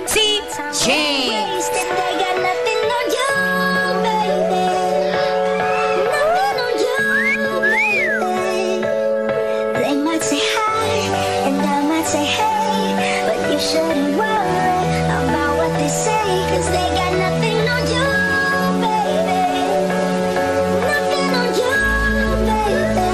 See, James. They got nothing on you, baby. Nothing on you, baby. They might say hi, and I might say hey, but you shouldn't worry about what they say, 'cause they got nothing on you, baby. Nothing on you, baby.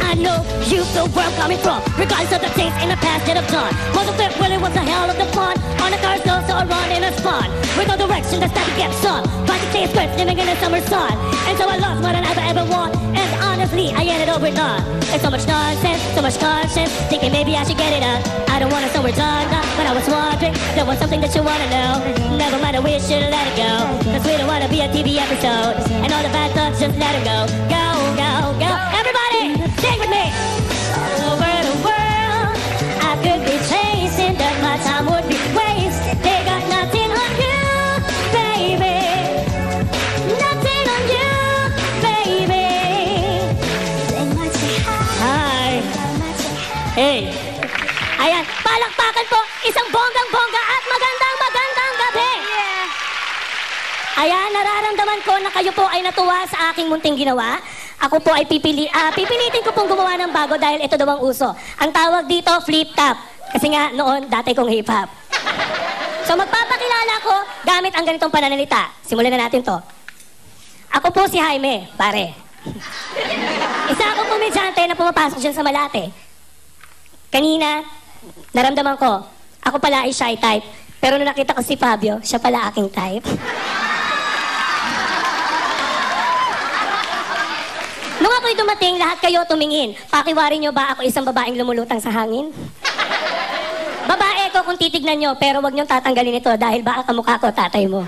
I know you feel where I'm coming from, regardless of the things in the past that I've done. Most of it really was a hell of the fun. On the cars go, so I run in a spot. With no direction, that's not to get sun. Fighting clear scripts, living in the summer sun. And so I lost more than I ever want. And honestly, I ended up with none. It's so much nonsense, so much conscience, thinking maybe I should get it up. I don't want to somewhere done, but I was wondering, there was something that you want to know. Never mind, we should let it go, 'cause we don't want to be a TV episode. And all the bad thoughts, just let it go. Go, go, go. Everybody, sing with me. All over the world, I could be chasing, but my time would be wasted. They got nothing on you, baby. Nothing on you, baby. They might say hi, Hi. I might say hey. Hey. Ayan, palakpakan po, isang bonggang-bongga at magandang gabi. Ayan, nararamdaman ko na kayo po ay natuwa sa aking munting ginawa. Ako po ay pipilitin ko pong gumawa ng bago dahil ito daw ang uso. Ang tawag dito, flip top. Kasi nga, noon, dati kong hip-hop. So magpapakilala ko gamit ang ganitong pananalita. Simulan na natin to. Ako po si Jaime, pare. Isa akong komedyante na pumapasok dyan sa Malate. Kanina, naramdaman ko, ako pala ay shy type. Pero nung nakita ko si Fabio, siya pala aking type. Nung ako'y dumating, lahat kayo tumingin. Pakiwari nyo ba ako isang babaeng lumulutang sa hangin? Babae ko kung titignan nyo, pero wag nyong tatanggalin ito dahil baka kamukha ko tatay mo.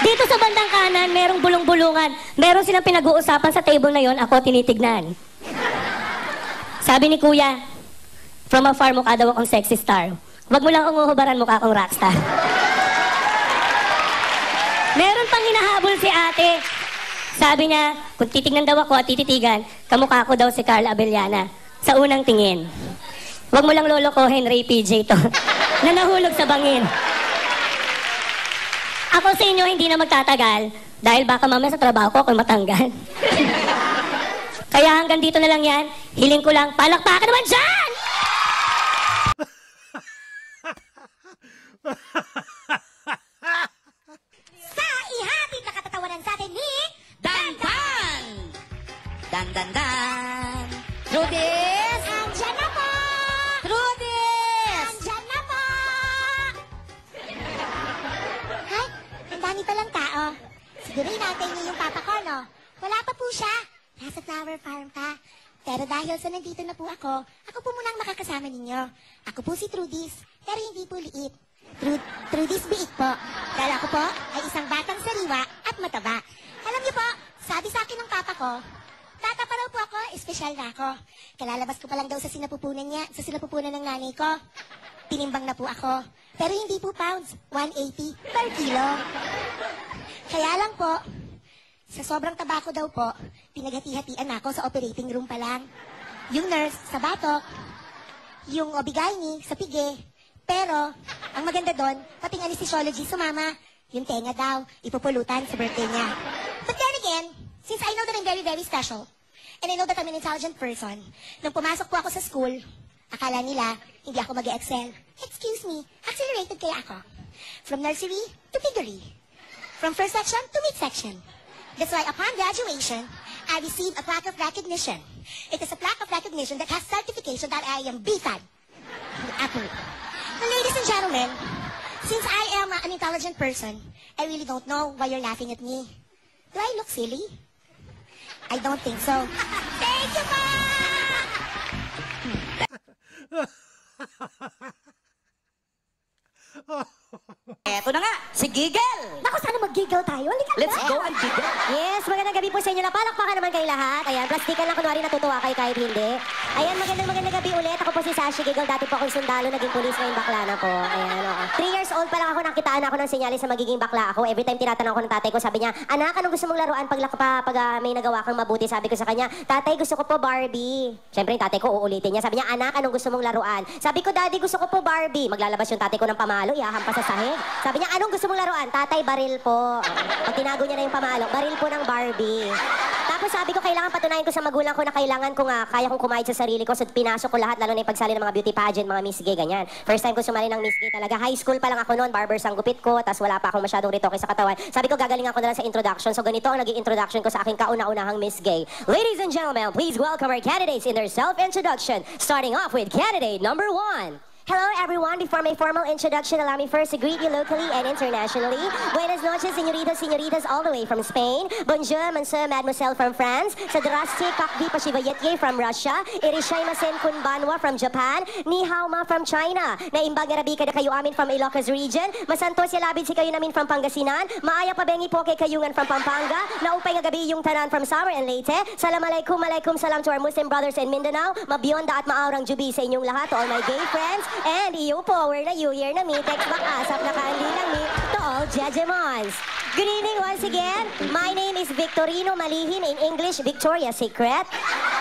Dito sa bandang kanan, merong bulong-bulungan. Meron silang pinag-uusapan sa table na yon, ako tinitignan. Sabi ni Kuya, from afar mukha daw akong sexy star. Wag mo lang umuhubaran, mukha akong rockstar. Meron pang hinahabol si ate. Sabi niya, kung titignan daw ako at tititigan, kamukha ko daw si Carla Abellana. Sa unang tingin. Wag mo lang lolokohin, Ray PJ to. Na nahulog sa bangin. Ako sa inyo hindi na magtatagal dahil baka mamaya sa trabaho ko ako'y matanggal. Kaya hanggang dito na lang yan. Hiling ko lang, palakpakan naman dyan! Sa ihatid na katatawanan sa atin ni Dan-dan! Dan-dan-dan! Trudis! Andyan na po! Trudis! Andyan na po! Hay, ang dami palang tao. Siguro inaantay niyo yung papa ko, no? Wala pa po siya. Nasa flower farm pa. Pero dahil sa nandito na po ako po munang makakasama ninyo. Ako po si Trudis, pero hindi po liit. Trudis biik po. Dahil ako po ay isang batang sariwa at mataba. Alam niyo po, sabi sa akin ng papa ko, tata pa raw po ako, espesyal na ako. Kalalabas ko pa lang daw sa sinapupunan ng nanay ko. Tinimbang na po ako. Pero hindi po pounds, 180 per kilo. Kaya lang po, sa sobrang taba ko daw po, pinaghati-hatian ako sa operating room pa lang. Yung nurse sa batok, yung obigaini sa pige. Pero, ang maganda doon, pati ang anesthesiology sumama. Yung tenga daw, ipupulutan sa birthday niya. But then again, since I know that I'm very, very special, and I know that I'm an intelligent person, nung pumasok po ako sa school, akala nila, hindi ako mag-excel. Excuse me, accelerated kaya ako. From nursery to piggery. From first section to mid-section. That's why upon graduation, I received a plaque of recognition. It is a plaque of recognition that has certification that I am BFAD. Apple. Well, ladies and gentlemen, since I am an intelligent person, I really don't know why you're laughing at me. Do I look silly? I don't think so. Thank you, Pa! Eto na nga, si Giggle. Naku, sana mag-giggle tayo. Halika na. Let's go and giggle. Yes, magandang gabi po sa inyo. Napalakpakan naman kayo lahat. Ayan, plastikan lang kunwari natutuwa kayo kahit hindi. Ayan, magandang gabi ulit. Ako po si Sashi Giggle. Dati po akong sundalo, naging pulis, ngayon bakla na po. Ayan, oo. 3 years old pa lang ako, nakitaan ako ng senyalis sa magiging bakla ako. Every time tinatanong ko ng tatay ko, sabi niya, anak, anong gusto mong laruan pag may nagawa kang mabuti? Sabi ko sa kanya, tatay, gusto ko po Barbie. Siyempre, yung tatay ko uulitin niya. Sabi niya, anak, anong gusto mong laruan? Sabi ko, daddy, gusto ko po Barbie. Maglalabas yung tatay ko ng pamalo, ihahampas sa sahig. Sabi niya, anong gusto mong laruan? Tatay, baril po. Pag tinago niya na yung pamalo, baril po ng Barbie. Tapos sabi ko, kailangan patunayan ko sa magulang ko na kailangan ko nga, kaya kong kumayad sa sarili ko. So pinasok ko lahat, lalo na yung pagsali ng mga beauty pageant, mga Miss Gay, ganyan. First time ko sumali ng Miss Gay talaga. High school pa lang ako noon, barbers ang gupit ko, tas wala pa akong masyadong retoke sa katawan. Sabi ko, gagalingan ko na lang sa introduction. So ganito ang naging introduction ko sa aking kauna-unahang Miss Gay. Ladies and gentlemen, please welcome our candidates in their self-introduction. Starting off with candidate number 1. Hello everyone, before my formal introduction, allow me first to greet you locally and internationally. Buenas noches, señoritas, señoritas all the way from Spain. Bonjour, monsieur, mademoiselle from France. Sadraste, kakdi pashibayetje from Russia. Irishay masen kunbanwa from Japan. Ni hao ma from China. Naimbag nga rabi kada kayo amin from Ilocos region. Masantos yalabid si kayo namin from Pangasinan. Maaya pabengi po kay kayungan from Pampanga. Naupay nga gabi yung tanan from Samar and Leyte. Salamalaikum, alaikum salam to our Muslim brothers in Mindanao. Mabiyonda at maaurang jubi sa inyong lahat, to all my gay friends. And iyo power na New Year na mi, text back asap na kaandi lang mi, to all Jejemons. Good evening once again. My name is Victorino Malihin, in English, Victoria's Secret.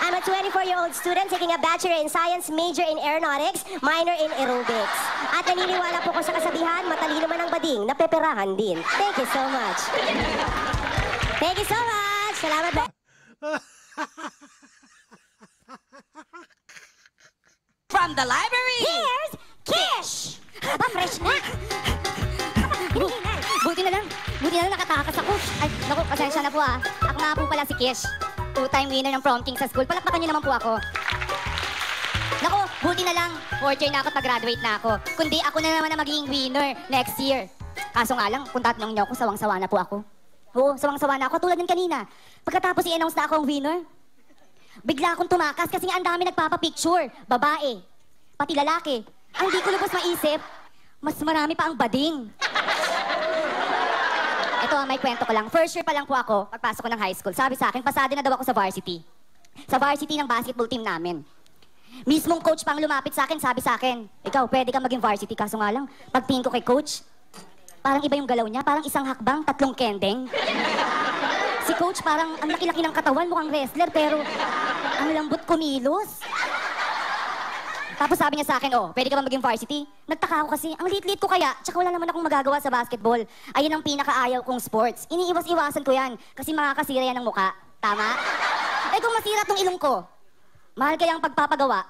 I'm a 24-year-old student taking a Bachelor in Science, major in Aeronautics, minor in Aerobics. At naniniwala po ko sa kasabihan, matalino man ang bading, napeperahan din. Thank you so much. Thank you so much. Salamat po. From the library. Here's Kish! Aba, fresh na! Buti na lang nakatakas ako. Ay, naku, pasensya na po ah. Ako nga po pala si Kish. 2-time winner ng prom king sa school. Palakpakan niyo naman po ako. Naku, buti na lang. 4th year na ako, pag-graduate na ako. Kundi ako na naman ang magiging winner next year. Kaso nga lang, kung tatanong niyo ako, sawang-sawa na po ako. Oo, sawang-sawa na ako, tulad ng kanina. Pagkatapos i-announce na ako ang winner, bigla akong tumakas kasi nga ang dami nagpapapicture. Babae, pati lalaki. Ang di ko lubos maisip, mas marami pa ang bading. Ito may kwento ko lang. First year pa lang po ako, pagpasok ko ng high school. Sabi sa akin, pasado na daw ako sa varsity. Sa varsity ng basketball team namin. Mismong coach pang lumapit sa akin, sabi sa akin, ikaw, pwede kang maging varsity. Kaso nga lang, pagtingin ko kay coach, parang iba yung galaw niya, parang isang hakbang, 3 kendeng. Si coach parang ang laki-laki ng katawan, mukhang wrestler, pero ang lambot kumilos. Tapos sabi niya sa akin, oh, pwede ka ba maging varsity? Nagtaka ako kasi, ang liit-liit ko kaya, tsaka wala naman akong magagawa sa basketball. Ayun ang pinakaayaw kong sports. Iniiwas-iwasan ko yan, kasi makakasira yan ng muka. Tama? Eh kung masira tong ilong ko, mahal kayang pagpapagawa.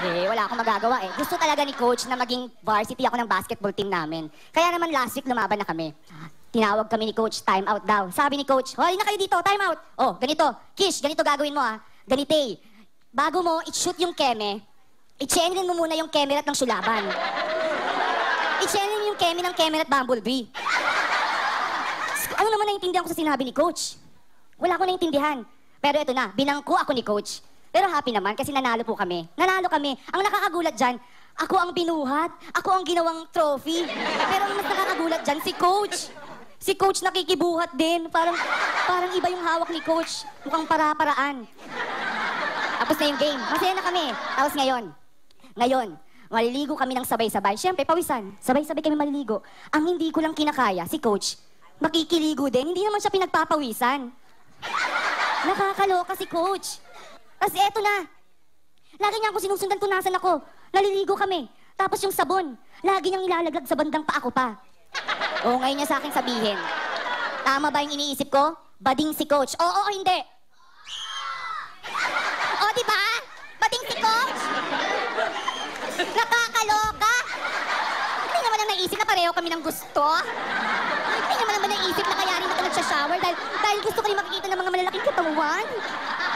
Eh, wala akong magagawa eh. Gusto talaga ni coach na maging varsity ako ng basketball team namin. Kaya naman last week lumaban na kami. Tinawag kami ni coach, time out daw. Sabi ni coach, hoy na kayo dito, time out. Oh, ganito, Kish, ganito gagawin mo ah. Ganite, bago mo i-shoot yung keme, i-channelin mo muna yung kemerat ng sulaban. I-channelin yung keme ng kemerat bumblebee. Ano naman naiintindihan ko sa sinabi ni coach? Wala ko naiintindihan. Pero ito na, binangko ako ni coach. Pero happy naman kasi nanalo po kami. Nanalo kami. Ang nakakagulat dyan, ako ang binuhat, ako ang ginawang trophy. Pero ang mas nakakagulat dyan, si coach. Si coach nakikibuhat din. Parang iba yung hawak ni coach. Mukhang para-paraan. Tapos na yung game. Masaya na kami. Tapos ngayon, maliligo kami ng sabay-sabay. Siyempre, pawisan. Sabay-sabay kami maliligo. Ang hindi ko lang kinakaya, si coach, makikiligo din. Hindi naman siya pinagpapawisan. Nakakaloka si coach. Kasi eto na. Lagi niya ako sinusundan kung nasan ako. Naliligo kami. Tapos yung sabon, lagi niyang ilalaglag sa bandang pa ako pa. O, ngayon niya sa akin sabihin. Tama ba yung iniisip ko? Bading si coach. Oo o hindi? O, diba? Bading si coach? Nakakaloka. Hindi naman ang naisip na pareho kami ng gusto. Hindi naman naisip na kaya rin ako nagsha-shower dahil gusto ko rin makikita ng mga malalaking katawan.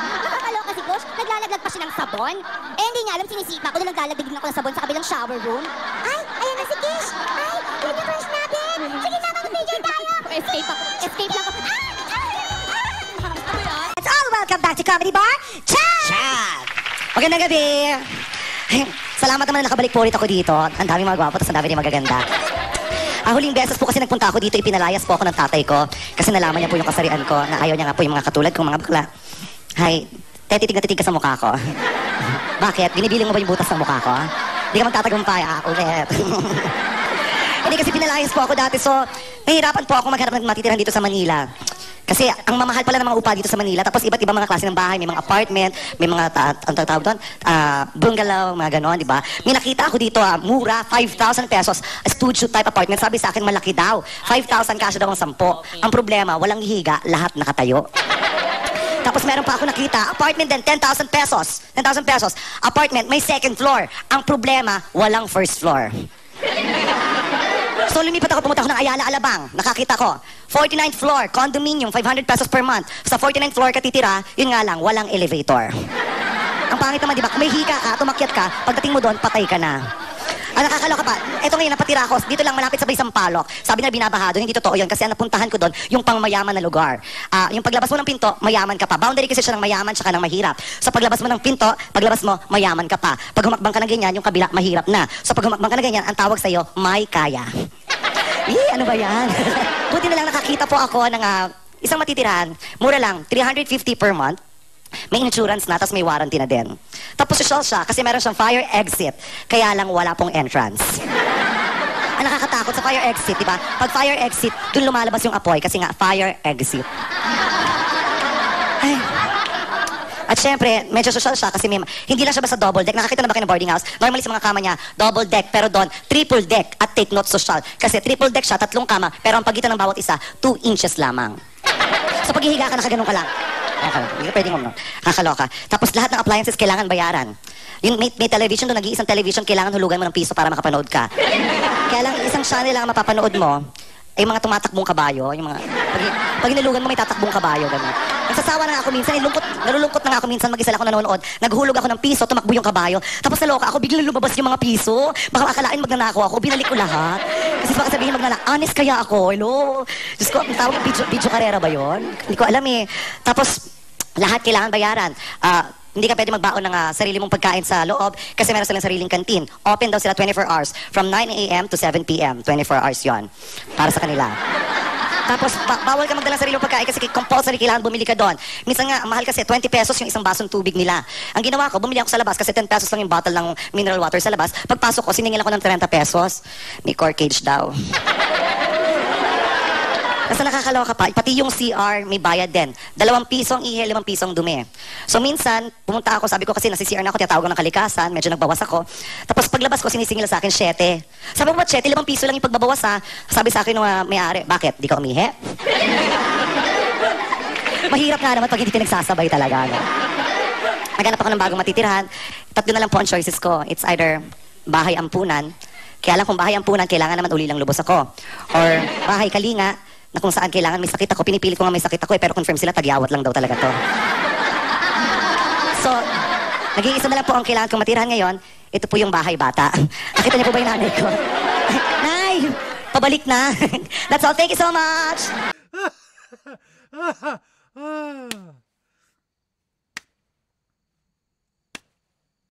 Nakakaloka si coach, naglalaglag pa siya ng sabon. Eh, hindi niya alam, sinisipa ko na naglalagdag din ako ng sabon sa kabilang shower room. Ay, ayan na si Kish! Ay, yun yung crush natin! Sige na, mag-major tayo! Escape lang ako. It's all welcome back to Comedy Bar, Chad! Magandang gabi! Salamat naman na nakabalik po ulit ako dito. Ang daming mga gwapo, tapos ang dami rin magaganda. Huling beses po kasi nagpunta ako dito, ipinalayas po ako ng tatay ko. Kasi nalaman niya po yung kasarian ko, na ayaw niya nga po yung mga katulad kong mga bakla. Hay, titig na titig ka sa mukha ko. Bakit? Binibiling mo ba yung butas ng mukha ko? Hindi ka magtatagumpay, ulit. Hindi kasi pinalayas po ako dati, so nahihirapan po ako maghanap ng matitirahan dito sa Manila. Kasi ang mamahal pala ng mga upa dito sa Manila, tapos iba't ibang mga klase ng bahay, may mga apartment, may mga, ang tawag doon, bungalow, mga ganon, di ba? May nakita ako dito, mura, 5,000 pesos, studio type apartment, sabi sa akin malaki daw, 5,000 kasya daw ang 10. Ang problema, walang hihiga, lahat nakatayo. Tapos meron pa ako nakita, apartment din, 10,000 pesos. 10,000 pesos. Apartment, may second floor. Ang problema, walang first floor. So lumipat ako, pumunta ako ng Ayala, Alabang. Nakakita ko, 49th floor, condominium, 500 pesos per month. Sa 49th floor ka titira, yun nga lang, walang elevator. Ang pangit naman, di ba? Kung may hika ka, tumakyat ka, pagdating mo doon, patay ka na. Nakakaloka pa. Ito ngayon, napatira ako. Dito lang malapit sa Bay Sampaloc. Sabi nila binabaha doon. Hindi totoo yun. Kasi ang napuntahan ko doon, yung pangmayaman na lugar. Yung paglabas mo ng pinto, mayaman ka pa. Boundary kasi siya ng mayaman tsaka ng mahirap. So paglabas mo ng pinto, paglabas mo, mayaman ka pa. Pag humakbang ka na ganyan, yung kabila, mahirap na. So pag humakbang ka na ganyan, ang tawag sa'yo, may kaya. Ano ba yan? Buti na lang nakakita po ako ng isang matitirahan. Mura lang, 350 per month. May insurance na, tapos may warranty na din. Tapos social siya, kasi meron siyang fire exit. Kaya lang wala pong entrance. Ang nakakatakot sa fire exit, di ba? Pag fire exit, dun lumalabas yung apoy, kasi nga, fire exit. Ay. At syempre, medyo social siya kasi hindi lang siya basta double deck. Nakakita na ba kayo ng boarding house? Normally sa mga kama niya, double deck, pero doon, triple deck. At take note, social. Kasi triple deck siya, 3 kama, pero ang pagitan ng bawat isa, 2 inches lamang. So pag hihiga ka, nakaganon ka lang. Hindi ka pwedeng kakaloka. Tapos lahat ng appliances kailangan bayaran. Yung may television doon, nag-iisang television, kailangan hulugan mo ng piso para makapanood ka. Kaya lang isang channel lang ang mapapanood mo, ay mga tumatakbong kabayo, yung mga, pag inulugan mo may tatakbong kabayo, gano'n. Nagsasawa na nga ako minsan, nalulungkot na nga ako minsan, mag-isa lang ako nanonood, naghulog ako ng piso, tumakbo yung kabayo, tapos naloka ako, biglang lumabas yung mga piso, baka akalain magnanakaw ako, binalik ko lahat. Kasi baka sabihin magnanakaw, honest kaya ako, hello? Diyos ko, ang tawag, video karera ba yun? Hindi ko alam eh. Tapos, lahat kailangan bayaran. Hindi ka pwede magbaon ng sarili mong pagkain sa loob kasi meron silang sariling kantin. Open daw sila 24 hours from 9 a.m. to 7 p.m. 24 hours yon para sa kanila. Tapos, bawal ka magdala ng sarili mong pagkain kasi compulsory kailangan bumili ka doon. Minsan nga, mahal kasi 20 pesos yung isang basong tubig nila. Ang ginawa ko, bumili ako sa labas kasi 10 pesos lang yung bottle ng mineral water sa labas. Pagpasok ko, siningil ako ng 30 pesos. May corkage daw. Kasi nakakaloka pa, pati yung CR may bayad din. 2 piso ang ihel, 5 piso ang dumi. So minsan, pumunta ako, sabi ko kasi nasi CR na ako, tinatawag ng kalikasan, medyo nagbawas ako. Tapos paglabas ko, sinisingil sa akin 7. Sabi ko, ba't 7? 5 piso lang yung pagbabawas ha. Sabi sa akin nung may-ari, bakit? Di ka umihi? Mahirap nga naman pag hindi pinagsasabay talaga. No? Naghanap ako ng bagong matitirhan. 3 na lang po ang choices ko. It's either bahay ampunan. Kaya lang kung bahay ampunan, kailangan naman uli lang lubos ako. Or bahay kalinga, na kung saan kailangan may sakit ako. Pinipilit ko nga may sakit ako pero confirm sila, tagyawat lang daw talaga to. So, nag-iisa na lang po ang kailangan kong matirahan ngayon. Ito po yung bahay bata. Nakita niyo po ba yung nanay ko? Nay! Pabalik na. That's all. Thank you so much!